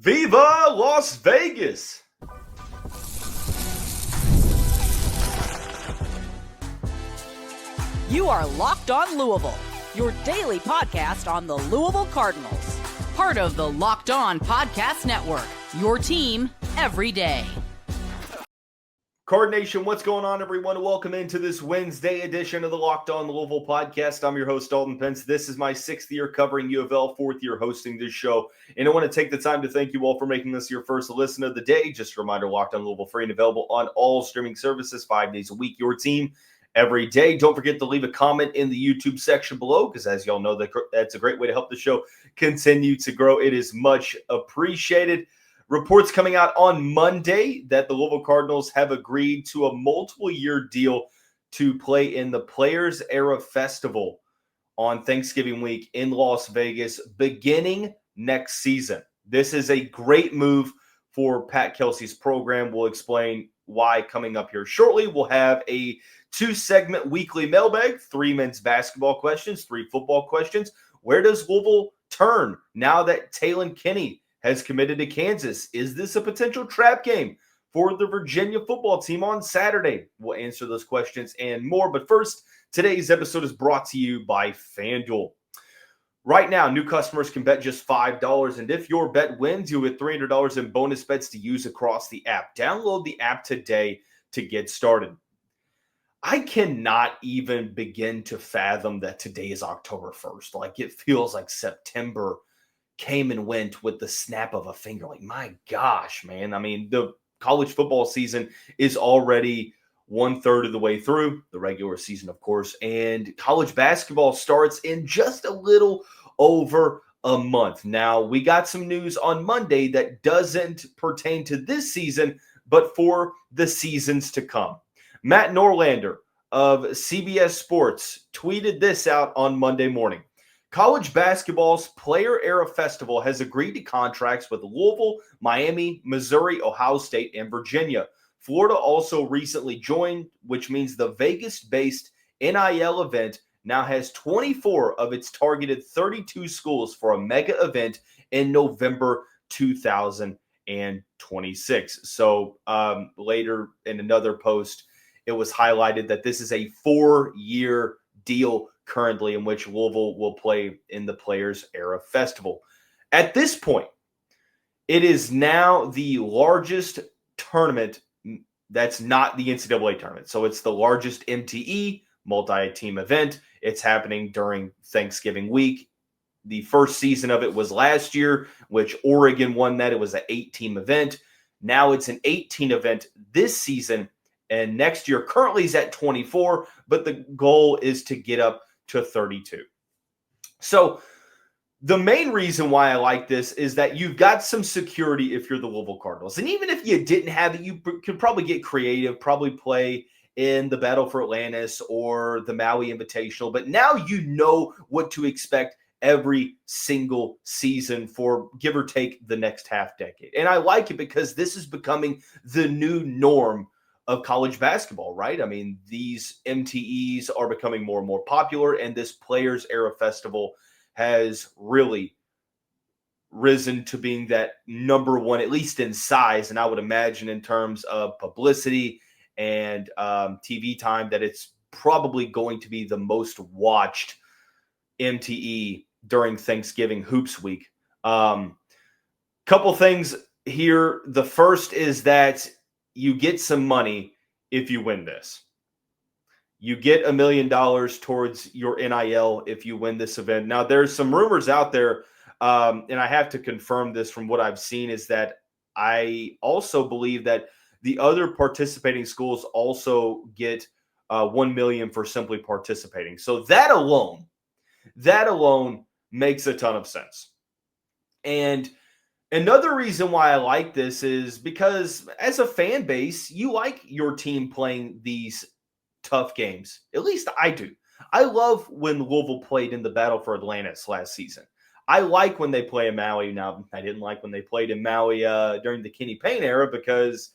Viva Las Vegas! You are Locked On Louisville, your daily podcast on the Louisville Cardinals. Part of the Locked On Podcast Network, your team every day. Card Nation, what's going on, everyone? Welcome into this Wednesday edition of the Locked On Louisville podcast. I'm your host, Dalton Pence. This is my 6th year covering U of L, 4th year hosting this show. And I want to take the time to thank you all for making this your first listen of the day. Just a reminder, Locked On Louisville, free and available on all streaming services, 5 days a week. Your team every day. Don't forget to leave a comment in the YouTube section below, because as y'all know, that's a great way to help the show continue to grow. It is much appreciated. Reports coming out on Monday that the Louisville Cardinals have agreed to a multiple-year deal to play in the Players Era Festival on Thanksgiving week in Las Vegas beginning next season. This is a great move for Pat Kelsey's program. We'll explain why coming up here shortly. We'll have a 2-segment weekly mailbag, 3 men's basketball questions, 3 football questions. Where does Louisville turn now that Taylen Kinney has committed to Kansas? Is this a potential trap game for the Virginia football team on Saturday? We'll answer those questions and more. But first, today's episode is brought to you by FanDuel. Right now, new customers can bet just $5. And if your bet wins, you'll get $300 in bonus bets to use across the app. Download the app today to get started. I cannot even begin to fathom that today is October 1st. Like, it feels like September came and went with the snap of a finger. Like, my gosh, man. I mean, the college football season is already 1/3 of the way through, the regular season, of course, and college basketball starts in just a little over a month. Now, we got some news on Monday that doesn't pertain to this season, but for the seasons to come. Matt Norlander of CBS Sports tweeted this out on Monday morning. College basketball's Player Era Festival has agreed to contracts with Louisville, Miami, Missouri, Ohio State, and Virginia. Florida also recently joined, which means the Vegas-based NIL event now has 24 of its targeted 32 schools for a mega event in November 2026. So later in another post, it was highlighted that this is a 4-year deal currently in which Louisville will play in the Players Era Festival. At this point, it is now the largest tournament that's not the NCAA tournament. So it's the largest MTE, multi-team event. It's happening during Thanksgiving week. The first season of it was last year, which Oregon won that. It was an 8-team event. Now it's an 18 event this season, and next year currently is at 24, but the goal is to get up to 32. So the main reason why I like this is that you've got some security if you're the Louisville Cardinals. And even if you didn't have it, you could probably get creative, probably play in the Battle for Atlantis or the Maui Invitational. But now you know what to expect every single season for, give or take, the next half decade. And I like it because this is becoming the new norm of college basketball, right? I mean, these MTEs are becoming more and more popular, and this Players Era Festival has really risen to being that number one, at least in size, and I would imagine in terms of publicity and TV time, that it's probably going to be the most watched MTE during Thanksgiving Hoops Week. Couple things here. The first is that you get some money if you win this. You get $1 million towards your NIL if you win this event. Now, there's some rumors out there, and I have to confirm this from what I've seen, is that I also believe that the other participating schools also get $1 million for simply participating. So that alone makes a ton of sense. And another reason why I like this is because as a fan base, you like your team playing these tough games. At least I do. I love when Louisville played in the Battle for Atlantis last season. I like when they play in Maui. Now, I didn't like when they played in Maui during the Kenny Payne era because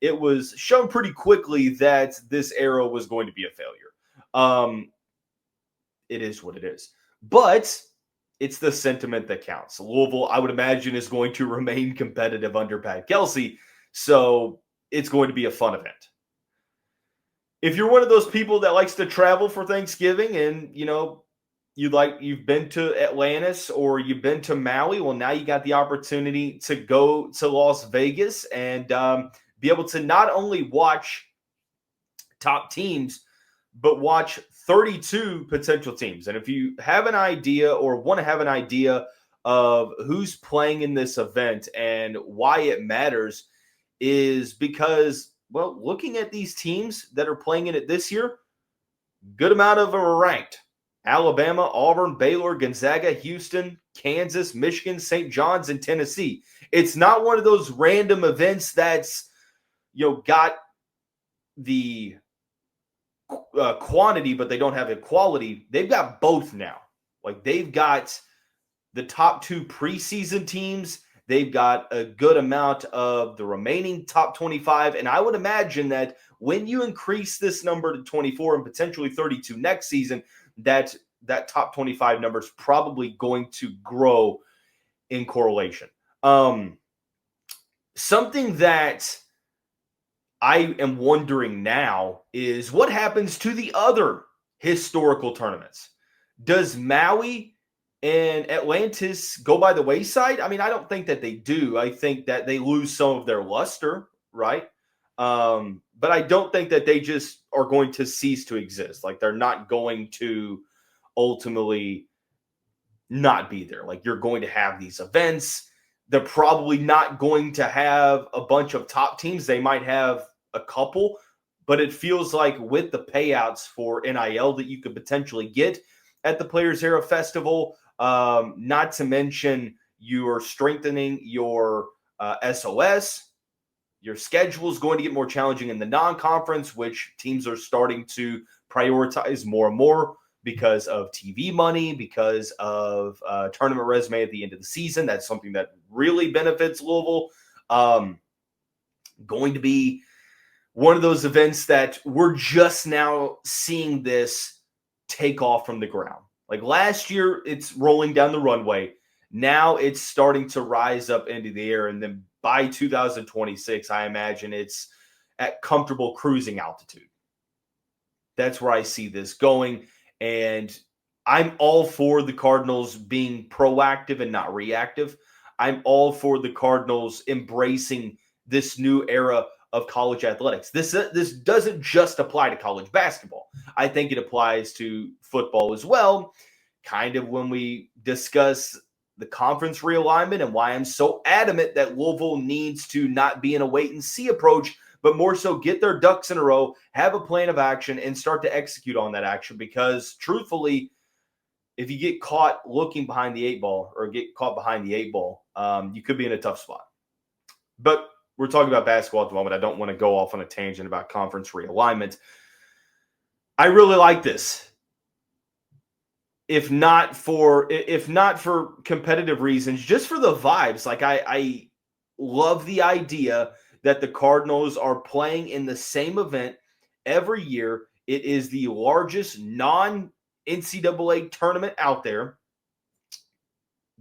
it was shown pretty quickly that this era was going to be a failure. It is what it is. But it's the sentiment that counts. Louisville, I would imagine, is going to remain competitive under Pat Kelsey, so it's going to be a fun event. If you're one of those people that likes to travel for Thanksgiving and, you've been to Atlantis or you've been to Maui, well, now you got the opportunity to go to Las Vegas and be able to not only watch top teams, but watch 32 potential teams. And if you have an idea or want to have an idea of who's playing in this event and why it matters, is because, well, looking at these teams that are playing in it this year, good amount of them are ranked. Alabama, Auburn, Baylor, Gonzaga, Houston, Kansas, Michigan, St. John's, and Tennessee. It's not one of those random events that's, got the quantity, but they don't have the quality. They've got both now. Like, they've got the top 2 preseason teams. They've got a good amount of the remaining top 25. And I would imagine that when you increase this number to 24 and potentially 32 next season, that top 25 number is probably going to grow in correlation. Something that I am wondering now is what happens to the other historical tournaments. Does Maui and Atlantis go by the wayside? I mean, I don't think that they do. I think that they lose some of their luster, right? But I don't think that they just are going to cease to exist. Like, they're not going to ultimately not be there. Like, you're going to have these events. They're probably not going to have a bunch of top teams. They might have a couple, but it feels like with the payouts for NIL that you could potentially get at the Players Era Festival, not to mention you are strengthening your SOS. Your schedule is going to get more challenging in the non-conference, which teams are starting to prioritize more and more because of TV money, because of tournament resume at the end of the season. That's something that really benefits Louisville. Going to be one of those events that we're just now seeing this take off from the ground. Like, last year, it's rolling down the runway. Now it's starting to rise up into the air. And then by 2026, I imagine it's at comfortable cruising altitude. That's where I see this going. And I'm all for the Cardinals being proactive and not reactive. I'm all for the Cardinals embracing this new era of college athletics. This doesn't just apply to college basketball. I think it applies to football as well. Kind of when we discuss the conference realignment and why I'm so adamant that Louisville needs to not be in a wait-and-see approach, but more so get their ducks in a row, have a plan of action, and start to execute on that action. Because truthfully, if you get caught looking behind the 8 ball or get caught behind the 8 ball, you could be in a tough spot. But we're talking about basketball at the moment. I don't want to go off on a tangent about conference realignment. I really like this. If not for competitive reasons, just for the vibes. Like, I love the idea that the Cardinals are playing in the same event every year. It is the largest non-NCAA tournament out there.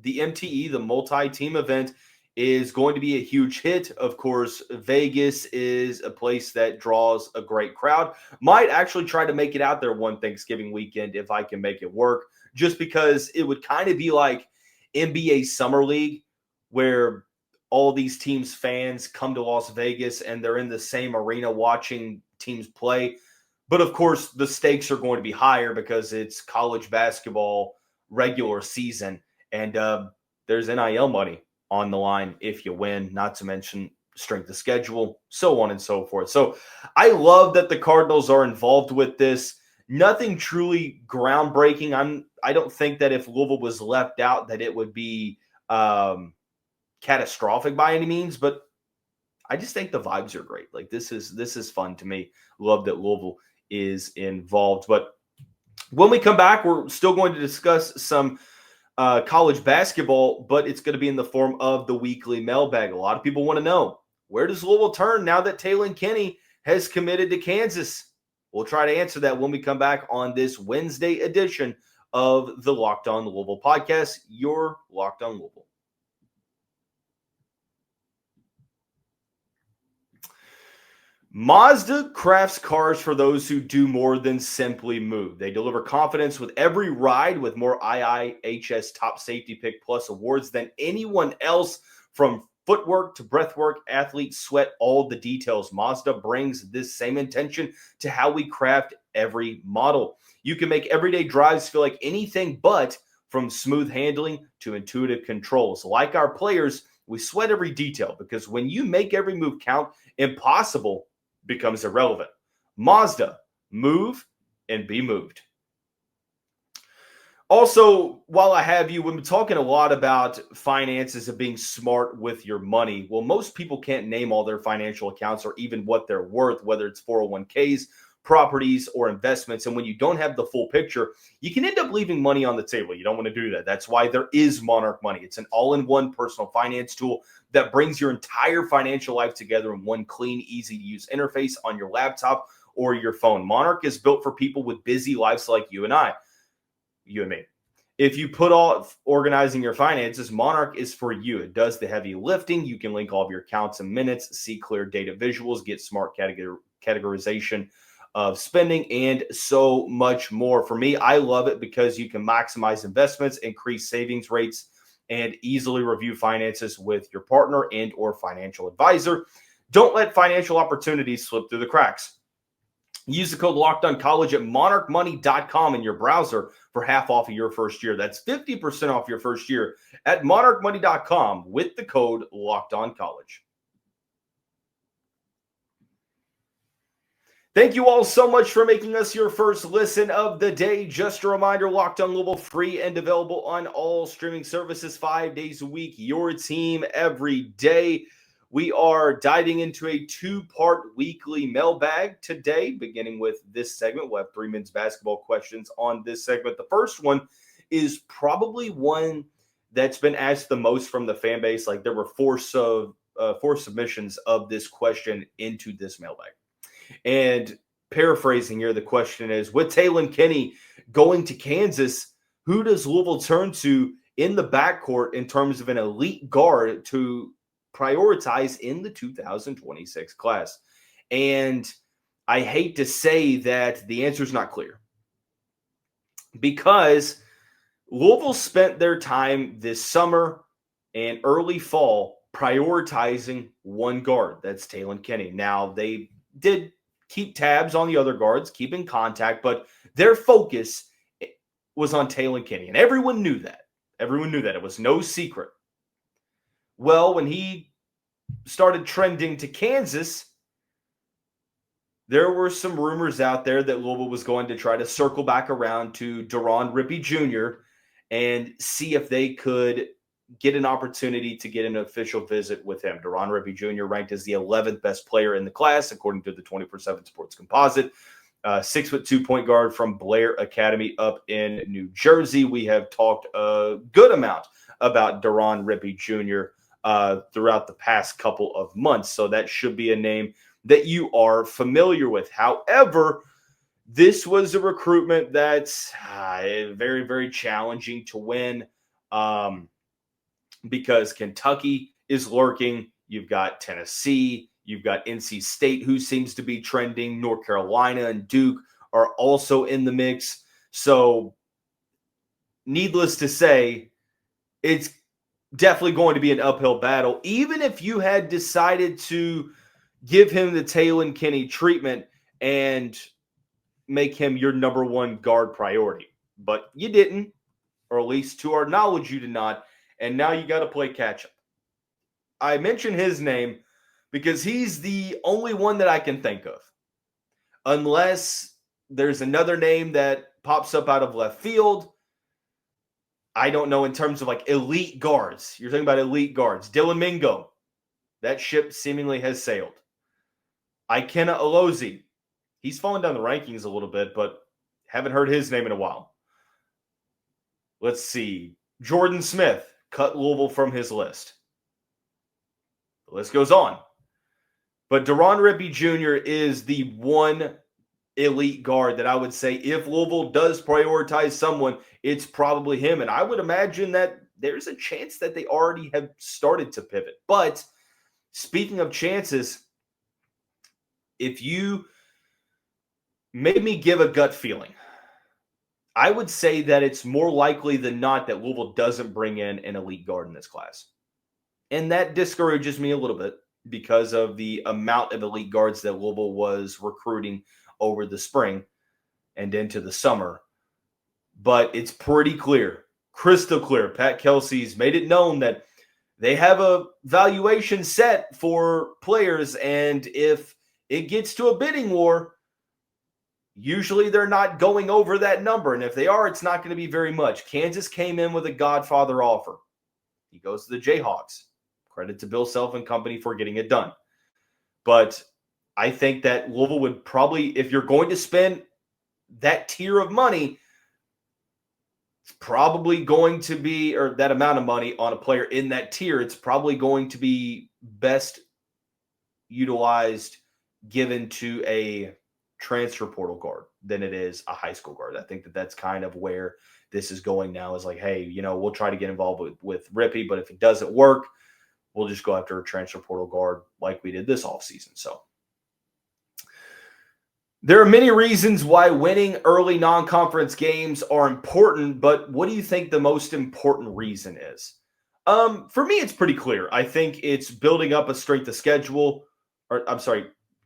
The MTE, the multi-team event, is going to be a huge hit. Of course, Vegas is a place that draws a great crowd. Might actually try to make it out there one Thanksgiving weekend if I can make it work, just because it would kind of be like NBA Summer League, where all these teams' fans come to Las Vegas and they're in the same arena watching teams play. But of course, the stakes are going to be higher because it's college basketball regular season, and there's NIL money on the line if you win, not to mention strength of schedule, so on and so forth. So I love that the Cardinals are involved with this. Nothing truly groundbreaking. I don't think that if Louisville was left out that it would be catastrophic by any means, but I just think the vibes are great. Like, this is fun to me. Love that Louisville is involved. But when we come back, we're still going to discuss some college basketball, but it's going to be in the form of the weekly mailbag. A lot of people want to know, where does Louisville turn now that Taylen Kinney has committed to Kansas? We'll try to answer that when we come back on this Wednesday edition of the Locked On Louisville podcast, your Locked On Louisville. Mazda crafts cars for those who do more than simply move. They deliver confidence with every ride with more IIHS Top Safety Pick Plus awards than anyone else. From footwork to breathwork, athletes sweat all the details. Mazda brings this same intention to how we craft every model. You can make everyday drives feel like anything but, from smooth handling to intuitive controls. Like our players, we sweat every detail because when you make every move count, impossible becomes irrelevant. Mazda, move and be moved. Also, while I have you, we've been talking a lot about finances and being smart with your money. Well, most people can't name all their financial accounts or even what they're worth, whether it's 401ks, properties, or investments. And when you don't have the full picture, you can end up leaving money on the table. You don't want to do that. That's why there is Monarch Money. It's an all-in-one personal finance tool that brings your entire financial life together in one clean, easy-to-use interface on your laptop or your phone. Monarch is built for people with busy lives like you and me. If you put off organizing your finances, Monarch is for you. It does the heavy lifting. You can link all of your accounts in minutes, see clear data visuals, get smart categorization of spending, and so much more. For me, I love it because you can maximize investments, increase savings rates, and easily review finances with your partner and or financial advisor. Don't let financial opportunities slip through the cracks. Use the code LOCKEDONCollege at monarchmoney.com in your browser for half off of your first year. That's 50% off your first year at monarchmoney.com with the code LOCKEDONCollege. Thank you all so much for making us your first listen of the day. Just a reminder, Locked On Louisville, free and available on all streaming services 5 days a week. Your team every day. We are diving into a two-part weekly mailbag today, beginning with this segment. We'll have 3 men's basketball questions on this segment. The first one is probably one that's been asked the most from the fan base. Like, there were four submissions of this question into this mailbag. And paraphrasing here, the question is, with Taylen Kinney going to Kansas, who does Louisville turn to in the backcourt in terms of an elite guard to prioritize in the 2026 class? And I hate to say that the answer is not clear, because Louisville spent their time this summer and early fall prioritizing one guard. That's Taylen Kinney. Now, they did keep tabs on the other guards, keep in contact, but their focus was on Taylen Kinney, and everyone knew that. Everyone knew that. It was no secret. Well, when he started trending to Kansas, there were some rumors out there that Louisville was going to try to circle back around to Daron Rippey Jr. and see if they could get an opportunity to get an official visit with him. Daron Rippey Jr. ranked as the 11th best player in the class, according to the 24/7 Sports Composite. 6'2" point guard from Blair Academy up in New Jersey. We have talked a good amount about Daron Rippey Jr. Throughout the past couple of months, so that should be a name that you are familiar with. However, this was a recruitment that's very, very challenging to win. Because Kentucky is lurking. You've got Tennessee. You've got NC State, who seems to be trending. North Carolina and Duke are also in the mix. So, needless to say, it's definitely going to be an uphill battle. Even if you had decided to give him the Taylen Kinney treatment and make him your number one guard priority. But you didn't, or at least to our knowledge, you did not. And now you got to play catch-up. I mention his name because he's the only one that I can think of. Unless there's another name that pops up out of left field. I don't know, in terms of like elite guards. You're talking about elite guards. Dylan Mingo. That ship seemingly has sailed. Ikenna Alozie. He's fallen down the rankings a little bit, but haven't heard his name in a while. Let's see. Jordan Smith. Cut Louisville from his list. The list goes on. But Daron Rippey Jr. is the one elite guard that I would say if Louisville does prioritize someone, it's probably him. And I would imagine that there's a chance that they already have started to pivot. But speaking of chances, if you made me give a gut feeling, I would say that it's more likely than not that Louisville doesn't bring in an elite guard in this class. And that discourages me a little bit because of the amount of elite guards that Louisville was recruiting over the spring and into the summer. But it's pretty clear, crystal clear. Pat Kelsey's made it known that they have a valuation set for players, and if it gets to a bidding war, usually they're not going over that number. And if they are, it's not going to be very much. Kansas came in with a Godfather offer. He goes to the Jayhawks. Credit to Bill Self and company for getting it done. But I think that Louisville would probably, if you're going to spend that tier of money, it's probably going to be, or that amount of money on a player in that tier, it's probably going to be best utilized given to a transfer portal guard than it is a high school guard. I think that that's kind of where this is going now, is like, hey, we'll try to get involved with Rippy, but if it doesn't work, we'll just go after a transfer portal guard like we did this offseason. So there are many reasons why winning early non-conference games are important, but what do you think the most important reason is? For me, it's pretty clear. I think it's building up a strength of schedule,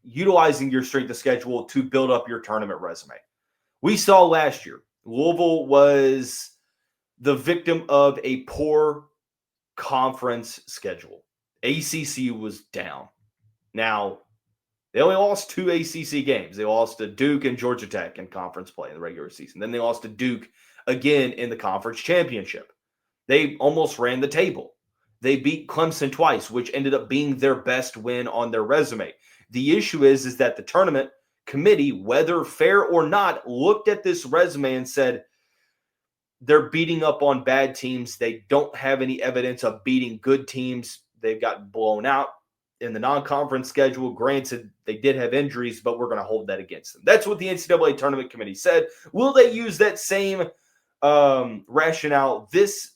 utilizing your strength of schedule to build up your tournament resume. We saw last year, Louisville was the victim of a poor conference schedule. ACC was down. Now, they only lost 2 ACC games. They lost to Duke and Georgia Tech in conference play in the regular season. Then they lost to Duke again in the conference championship. They almost ran the table. They beat Clemson twice, which ended up being their best win on their resume. The issue is that the tournament committee, whether fair or not, looked at this resume and said, they're beating up on bad teams. They don't have any evidence of beating good teams. They've gotten blown out in the non-conference schedule. Granted, they did have injuries, but we're going to hold that against them. That's what the NCAA tournament committee said. Will they use that same rationale this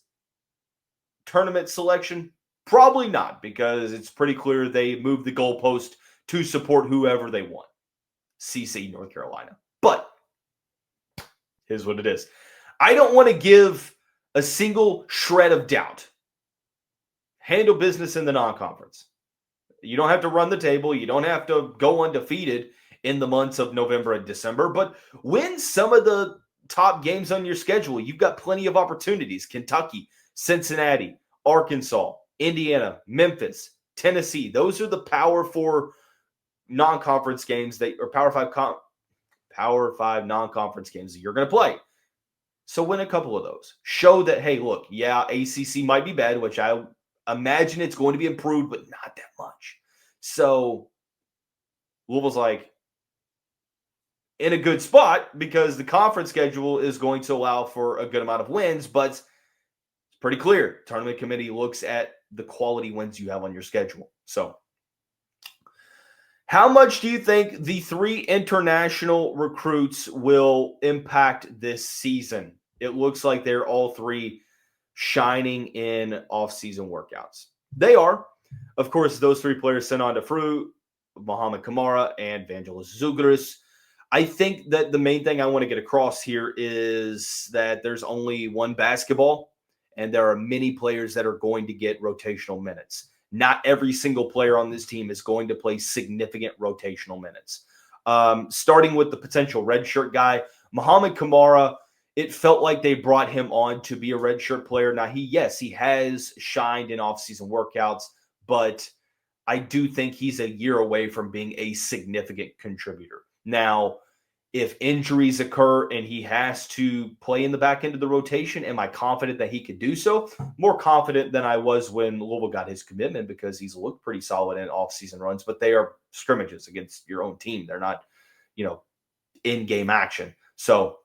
tournament selection? Probably not, because it's pretty clear they moved the goalpost to support whoever they want. CC, North Carolina. But here's what it is. I don't want to give a single shred of doubt. Handle business in the non-conference. You don't have to run the table. You don't have to go undefeated in the months of November and December, but win some of the top games on your schedule. You've got plenty of opportunities. Kentucky, Cincinnati, Arkansas, Indiana, Memphis, Tennessee. Those are the Power 4 non-conference games or Power 5 non-conference games that you're going to play. So win a couple of those. Show that, hey, look, yeah, ACC might be bad, which I imagine it's going to be improved, but not that much. So Louisville's like in a good spot because the conference schedule is going to allow for a good amount of wins, but it's pretty clear. Tournament committee looks at the quality wins you have on your schedule. So how much do you think the 3 international recruits will impact this season? It looks like they're all 3 shining in off-season workouts. They are. Of course, those 3 players sent on to Fruit, Muhammad Kamara, and Vangelis Zouguris. I think that the main thing I want to get across here is that there's only one basketball, and there are many players that are going to get rotational minutes. Not every single player on this team is going to play significant rotational minutes. Starting with the potential redshirt guy, Muhammad Kamara, it felt like they brought him on to be a redshirt player. Now, he has shined in off-season workouts, but I do think he's a year away from being a significant contributor. Now, if injuries occur and he has to play in the back end of the rotation, am I confident that he could do so? More confident than I was when Louisville got his commitment, because he's looked pretty solid in off-season runs, but they are scrimmages against your own team. They're not, in-game action. So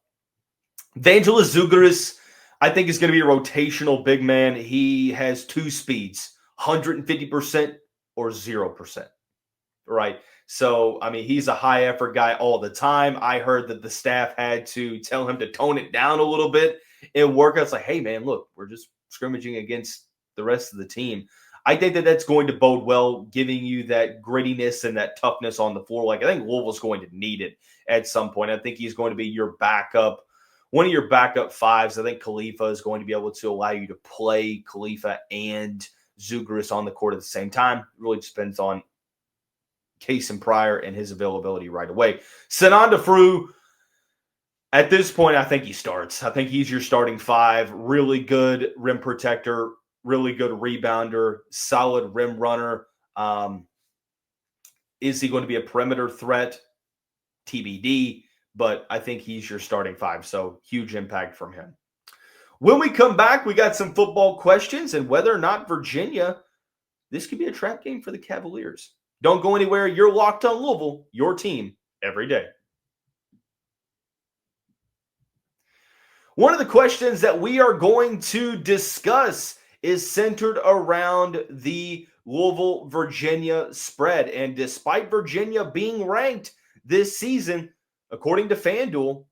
Vangelis Zouguris, I think, is going to be a rotational big man. He has 2 speeds, 150% or 0%. right? So, I mean, he's a high effort guy all the time. I heard that the staff had to tell him to tone it down a little bit in workouts. Like, hey, man, look, we're just scrimmaging against the rest of the team. I think that that's going to bode well, giving you that grittiness and that toughness on the floor. Like, I think Louisville's going to need it at some point. I think he's going to be your backup, one of your backup fives. I think Khalifa is going to be able to allow you to play Khalifa and Zugris on the court at the same time. It really depends on Case and Pryor and his availability right away. Senan Defrue, at this point, I think he starts. I think he's your starting five. Really good rim protector, really good rebounder, solid rim runner. Is he going to be a perimeter threat? TBD, but I think he's your starting five, so huge impact from him. When we come back, we got some football questions and whether or not Virginia, this could be a trap game for the Cavaliers. Don't go anywhere. You're Locked on Louisville, your team every day. One of the questions that we are going to discuss is centered around the Louisville-Virginia spread. And despite Virginia being ranked this season, according to FanDuel,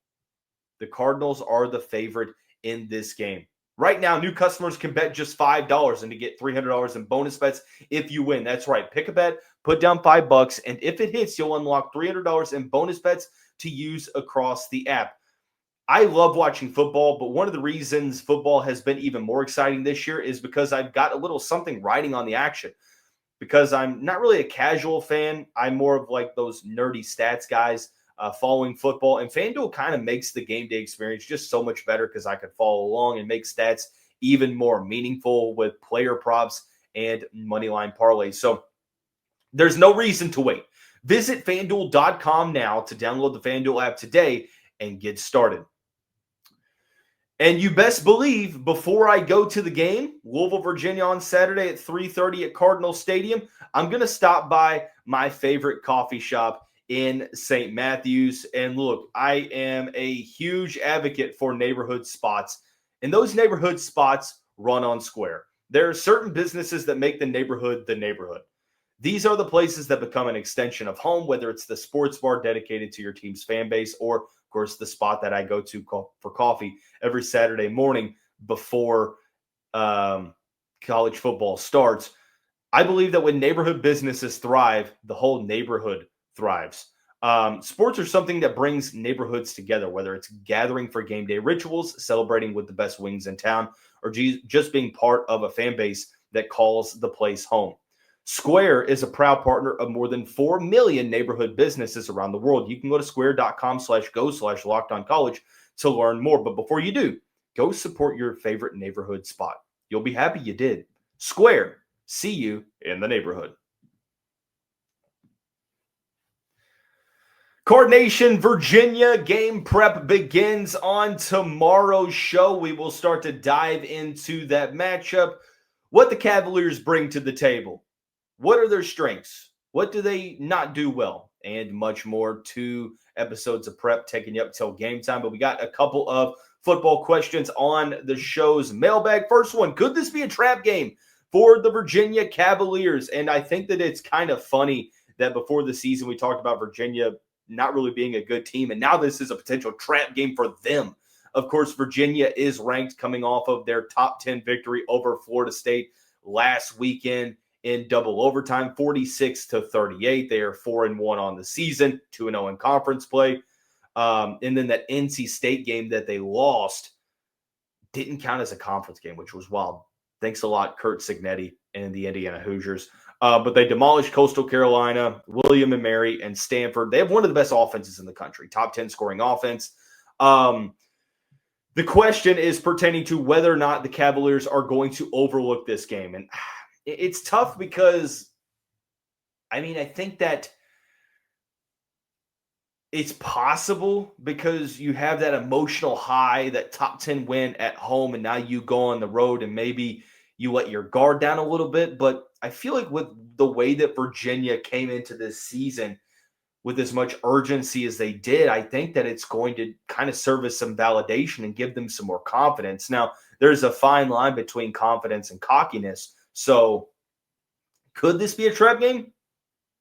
the Cardinals are the favorite in this game. Right now, new customers can bet just $5 and to get $300 in bonus bets if you win. That's right. Pick a bet, put down $5, and if it hits, you'll unlock $300 in bonus bets to use across the app. I love watching football, but one of the reasons football has been even more exciting this year is because I've got a little something riding on the action. Because I'm not really a casual fan. I'm more of like those nerdy stats guys following football. And FanDuel kind of makes the game day experience just so much better because I could follow along and make stats even more meaningful with player props and moneyline parlays. So there's no reason to wait. Visit FanDuel.com now to download the FanDuel app today and get started. And you best believe, before I go to the game, Louisville, Virginia on Saturday at 3:30 at Cardinal Stadium, I'm going to stop by my favorite coffee shop in St. Matthews. And look, I am a huge advocate for neighborhood spots. And those neighborhood spots run on Square. There are certain businesses that make the neighborhood the neighborhood. These are the places that become an extension of home, whether it's the sports bar dedicated to your team's fan base or, of course, the spot that I go to for coffee every Saturday morning before college football starts. I believe that when neighborhood businesses thrive, the whole neighborhood thrives. Sports are something that brings neighborhoods together, whether it's gathering for game day rituals, celebrating with the best wings in town, or just being part of a fan base that calls the place home. Square is a proud partner of more than 4 million neighborhood businesses around the world. You can go to square.com/go/lockedoncollege to learn more. But before you do, go support your favorite neighborhood spot. You'll be happy you did. Square, see you in the neighborhood. Card Nation, Virginia game prep begins on tomorrow's show. We will start to dive into that matchup, what the Cavaliers bring to the table. What are their strengths? What do they not do well? And much more. 2 episodes of prep taking you up till game time. But we got a couple of football questions on the show's mailbag. First one, could this be a trap game for the Virginia Cavaliers? And I think that it's kind of funny that before the season we talked about Virginia not really being a good team. And now this is a potential trap game for them. Of course, Virginia is ranked coming off of their top 10 victory over Florida State last weekend in double overtime, 46-38. They are 4-1 on the season, 2-0 in conference play. And then that NC State game that they lost didn't count as a conference game, which was wild. Thanks a lot, Kurt Signetti and the Indiana Hoosiers. But they demolished Coastal Carolina, William and Mary, and Stanford. They have one of the best offenses in the country, top 10 scoring offense. The question is pertaining to whether or not the Cavaliers are going to overlook this game. And it's tough because, I mean, I think that it's possible because you have that emotional high, that top 10 win at home, and now you go on the road and maybe you let your guard down a little bit. But I feel like with the way that Virginia came into this season with as much urgency as they did, I think that it's going to kind of serve as some validation and give them some more confidence. Now, there's a fine line between confidence and cockiness. So could this be a trap game?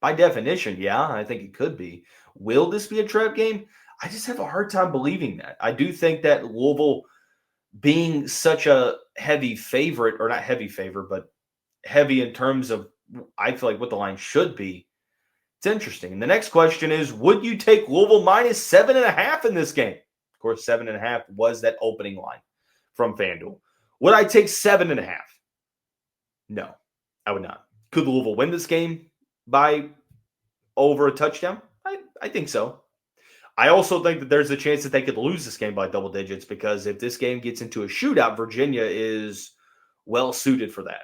By definition, yeah, I think it could be. Will this be a trap game? I just have a hard time believing that. I do think that Louisville, being such a heavy favorite, or not heavy favorite, but heavy in terms of, I feel like what the line should be, it's interesting. And the next question is, would you take Louisville minus 7.5 in this game? Of course, 7.5 was that opening line from FanDuel. Would I take 7.5? No, I would not. Could Louisville win this game by over a touchdown? I think so. I also think that there's a chance that they could lose this game by double digits, because if this game gets into a shootout, Virginia is well suited for that.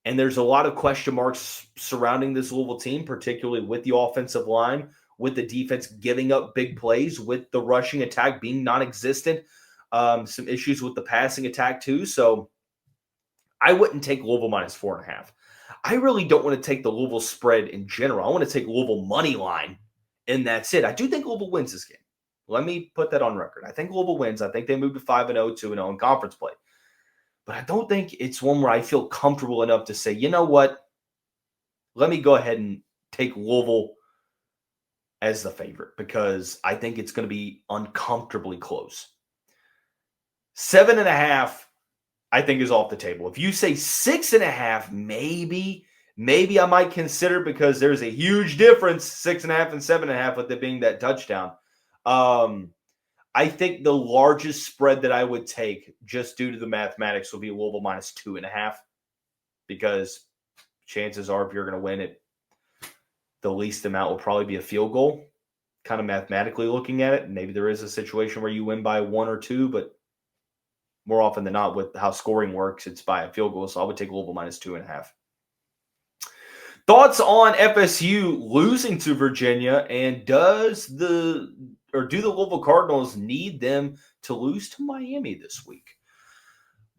And there's a lot of question marks surrounding this Louisville team, particularly with the offensive line, with the defense giving up big plays, with the rushing attack being non-existent, some issues with the passing attack too. So I wouldn't take Louisville minus 4.5. I really don't want to take the Louisville spread in general. I want to take Louisville money line, and that's it. I do think Louisville wins this game. Let me put that on record. I think Louisville wins. I think they move to 5-0, 2-0 in conference play. But I don't think it's one where I feel comfortable enough to say, you know what? Let me go ahead and take Louisville as the favorite, because I think it's going to be uncomfortably close. 7.5, I think, is off the table. If you say 6.5, maybe I might consider, because there's a huge difference, 6.5 and 7.5, with it being that touchdown. I think the largest spread that I would take, just due to the mathematics, would be Louisville minus 2.5, because chances are, if you're going to win it, the least amount will probably be a field goal, kind of mathematically looking at it. Maybe there is a situation where you win by 1 or 2, but more often than not, with how scoring works, it's by a field goal. So I would take Louisville minus 2.5. Thoughts on FSU losing to Virginia, and do the Louisville Cardinals need them to lose to Miami this week?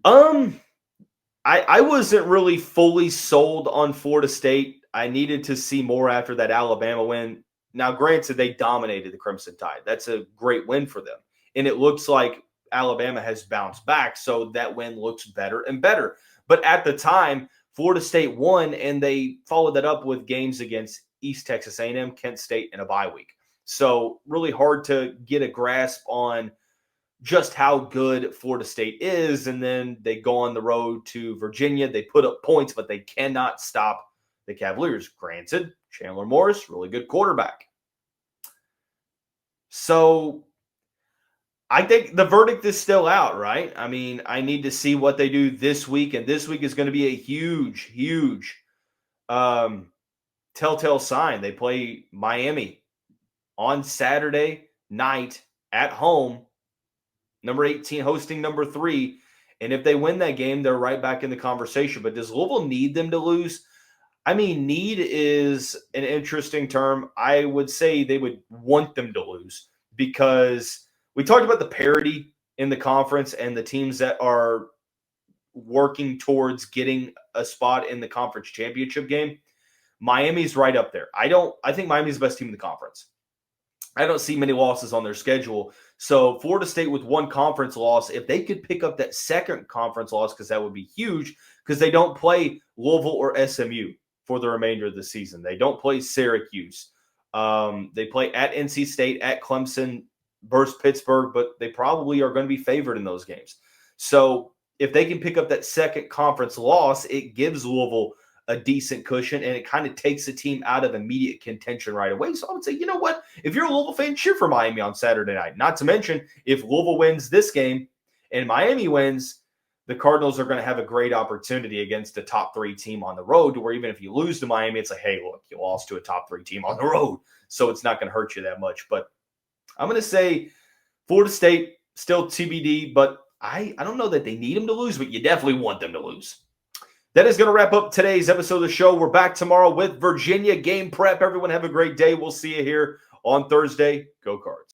I wasn't really fully sold on Florida State. I needed to see more after that Alabama win. Now, granted, they dominated the Crimson Tide. That's a great win for them. And it looks like Alabama has bounced back, so that win looks better and better. But at the time, Florida State won, and they followed that up with games against East Texas A&M, Kent State, and a bye week. So really hard to get a grasp on just how good Florida State is. And then they go on the road to Virginia. They put up points, but they cannot stop the Cavaliers. Granted, Chandler Morris, really good quarterback. So I think the verdict is still out, right? I mean, I need to see what they do this week, and this week is going to be a huge telltale sign. They play Miami on Saturday night at home, number 18 hosting number 3, and if they win that game, they're right back in the conversation. But does Louisville need them to lose? I mean, need is an interesting term. I would say they would want them to lose, because we talked about the parity in the conference and the teams that are working towards getting a spot in the conference championship game. Miami's right up there. I think Miami's the best team in the conference. I don't see many losses on their schedule. So Florida State with one conference loss, if they could pick up that second conference loss, because that would be huge, because they don't play Louisville or SMU for the remainder of the season. They don't play Syracuse. They play at NC State, at Clemson, versus Pittsburgh, but they probably are going to be favored in those games. So if they can pick up that second conference loss, it gives Louisville a decent cushion, and it kind of takes the team out of immediate contention right away. So I would say, you know what? If you're a Louisville fan, cheer for Miami on Saturday night. Not to mention, if Louisville wins this game and Miami wins, the Cardinals are going to have a great opportunity against a top 3 team on the road, to where even if you lose to Miami, it's like, hey, look, you lost to a top 3 team on the road, so it's not going to hurt you that much. But I'm going to say Florida State, still TBD, but I don't know that they need them to lose, but you definitely want them to lose. That is going to wrap up today's episode of the show. We're back tomorrow with Virginia game prep. Everyone have a great day. We'll see you here on Thursday. Go Cards.